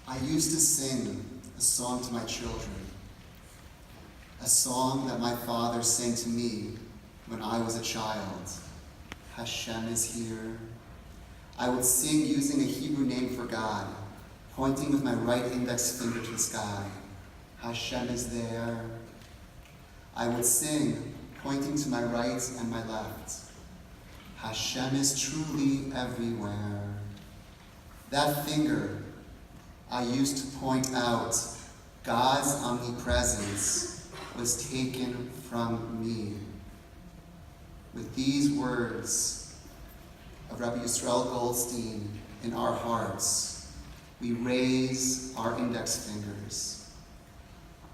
I used to sing a song to my children, a song that my father sang to me when I was a child. Hashem is here. I would sing using a Hebrew name for God, pointing with my right index finger to the sky. Hashem is there. I would sing, pointing to my right and my left. Hashem is truly everywhere. That finger I used to point out God's omnipresence was taken from me. With these words of Rabbi Yisrael Goldstein in our hearts, we raise our index fingers.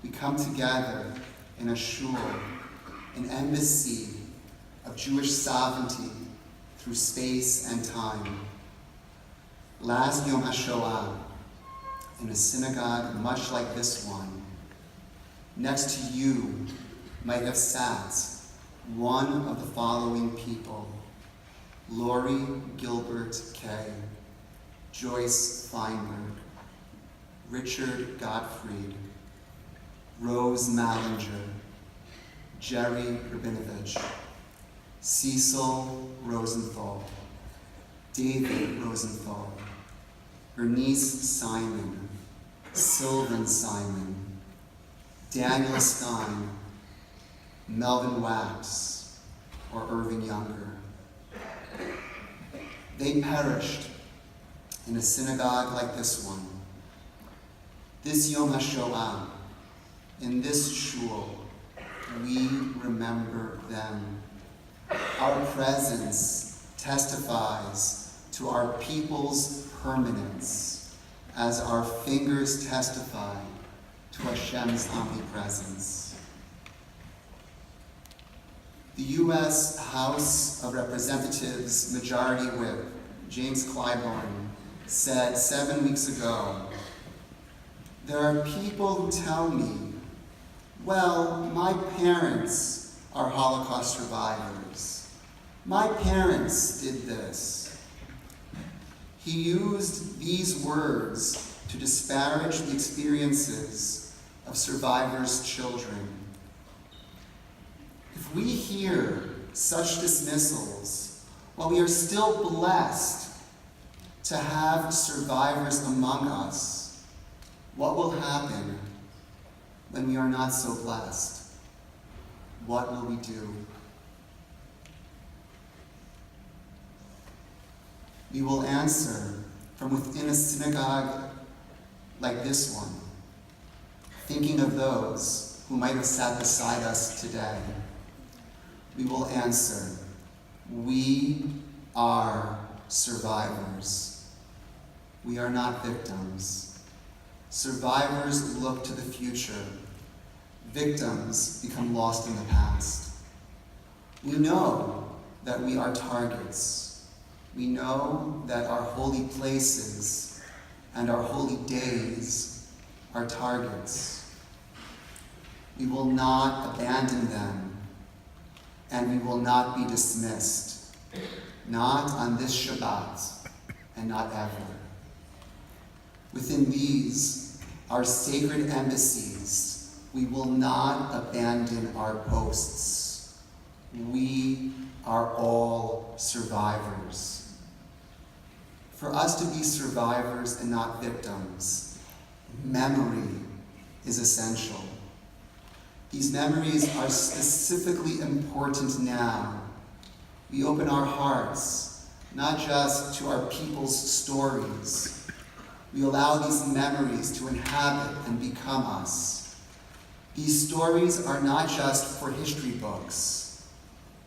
We come together in a shul, an embassy of Jewish sovereignty through space and time. Last Yom Hashoah, in a synagogue much like this one, next to you might have sat one of the following people: Lori Gilbert Kay, Joyce Feinberg, Richard Gottfried, Rose Mallinger, Jerry Rabinovich, Cecil Rosenthal, David Rosenthal, Bernice Simon, Sylvan Simon, Daniel Stein, Melvin Wax, or Irving Younger. They perished in a synagogue like this one. This Yom HaShoah, in this shul, we remember them. Our presence testifies to our people's permanence, as our fingers testify to Hashem's omnipresence. The U.S. House of Representatives Majority Whip, James Clyburn, said 7 weeks ago, "There are people who tell me, well, my parents are Holocaust survivors. My parents did this." He used these words to disparage the experiences of survivors' children. If we hear such dismissals while we are still blessed to have survivors among us, what will happen when we are not so blessed? What will we do? We will answer from within a synagogue like this one, thinking of those who might have sat beside us today. We will answer, we are survivors. We are not victims. Survivors look to the future. Victims become lost in the past. We know that we are targets. We know that our holy places and our holy days are targets. We will not abandon them, and we will not be dismissed, not on this Shabbat, and not ever. Within these, our sacred embassies, we will not abandon our posts. We are all survivors. For us to be survivors and not victims, memory is essential. These memories are specifically important now. We open our hearts, not just to our people's stories. We allow these memories to inhabit and become us. These stories are not just for history books.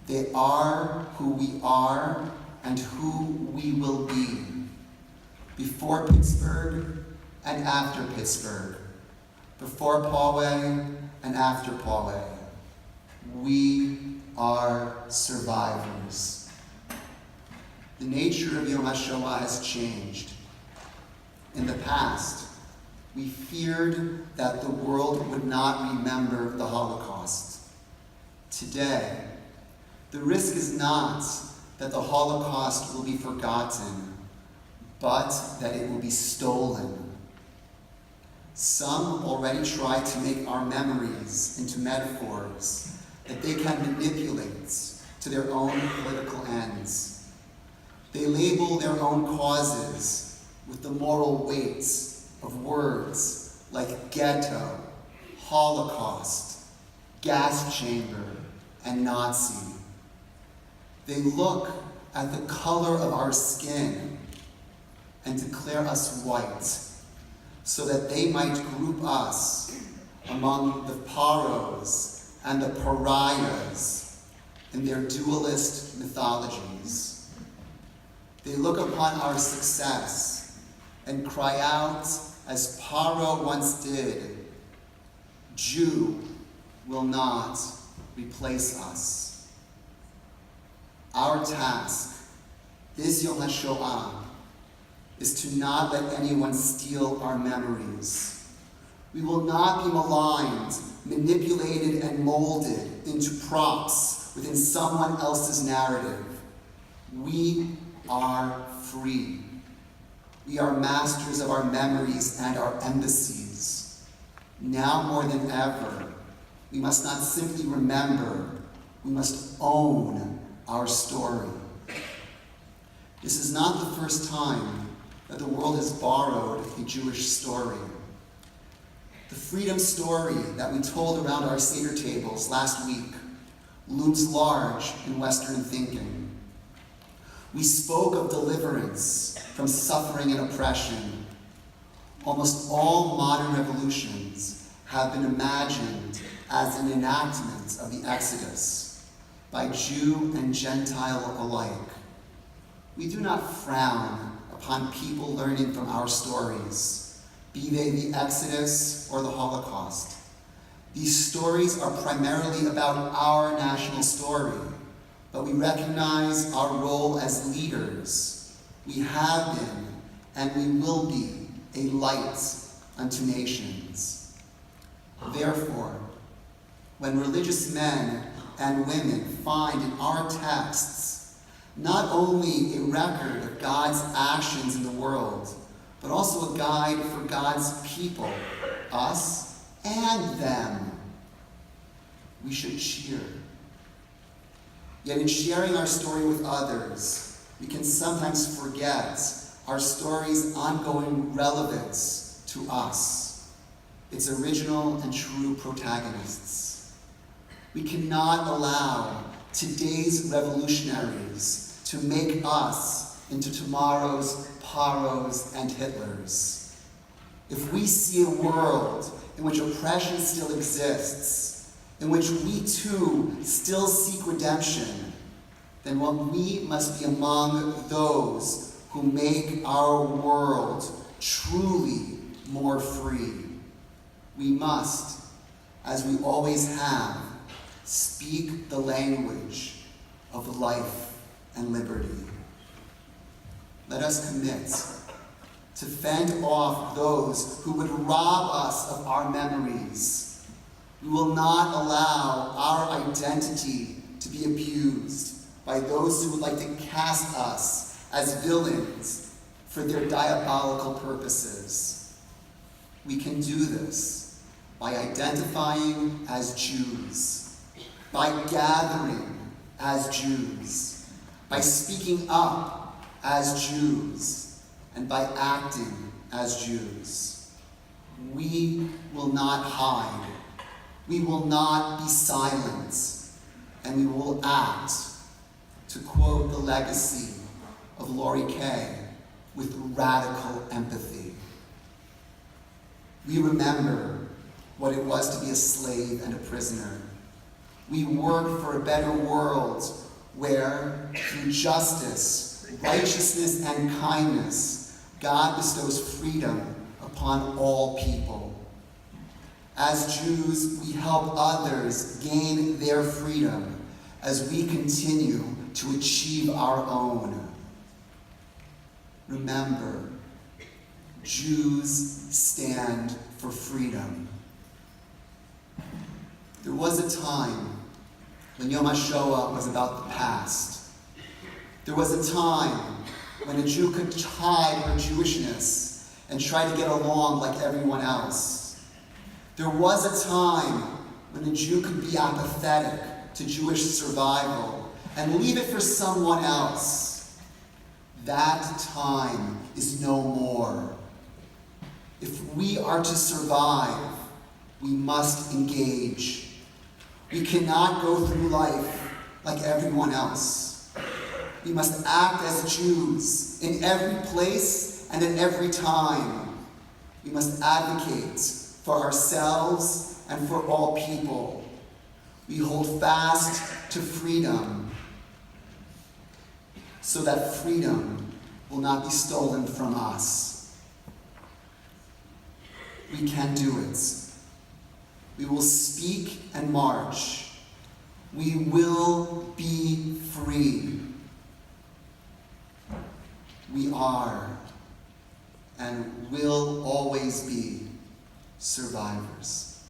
They are who we are and who we will be. Before Pittsburgh and after Pittsburgh. Before Poway and after Poway. We are survivors. The nature of Yom HaShoah has changed. In the past, we feared that the world would not remember the Holocaust. Today, the risk is not that the Holocaust will be forgotten, but that it will be stolen. Some already try to make our memories into metaphors that they can manipulate to their own political ends. They label their own causes with the moral weight of words like ghetto, Holocaust, gas chamber, and Nazi. They look at the color of our skin and declare us white, so that they might group us among the paros and the pariahs in their dualist mythologies. They look upon our success and cry out, as Paro once did, "Jew will not replace us." Our task this Yom HaShoah is to not let anyone steal our memories. We will not be maligned, manipulated, and molded into props within someone else's narrative. We are free. We are masters of our memories and our embassies. Now more than ever, we must not simply remember, we must own our story. This is not the first time that the world has borrowed a Jewish story. The freedom story that we told around our Seder tables last week looms large in Western thinking. We spoke of deliverance from suffering and oppression. Almost all modern revolutions have been imagined as an enactment of the Exodus by Jew and Gentile alike. We do not frown upon people learning from our stories, be they the Exodus or the Holocaust. These stories are primarily about our national story, but we recognize our role as leaders. We have been, and we will be, a light unto nations. Therefore, when religious men and women find in our texts not only a record of God's actions in the world, but also a guide for God's people, us and them, we should cheer. Yet in sharing our story with others, we can sometimes forget our story's ongoing relevance to us, its original and true protagonists. We cannot allow today's revolutionaries to make us into tomorrow's Paros and Hitlers. If we see a world in which oppression still exists, in which we too still seek redemption, then we must be among those who make our world truly more free. We must, as we always have, speak the language of life and liberty. Let us commit to fend off those who would rob us of our memories. We will not allow our identity to be abused by those who would like to cast us as villains for their diabolical purposes. We can do this by identifying as Jews, by gathering as Jews, by speaking up as Jews, and by acting as Jews. We will not hide. We will not be silent, and we will act, to quote the legacy of Laurie Kay, with radical empathy. We remember what it was to be a slave and a prisoner. We work for a better world where, through justice, righteousness, and kindness, God bestows freedom upon all people. As Jews, we help others gain their freedom as we continue to achieve our own. Remember, Jews stand for freedom. There was a time when Yom HaShoah was about the past. There was a time when a Jew could hide her Jewishness and try to get along like everyone else. There was a time when a Jew could be apathetic to Jewish survival and leave it for someone else. That time is no more. If we are to survive, we must engage. We cannot go through life like everyone else. We must act as Jews in every place and at every time. We must advocate for ourselves and for all people. We hold fast to freedom so that freedom will not be stolen from us. We can do it. We will speak and march. We will be free. We are and will always be survivors.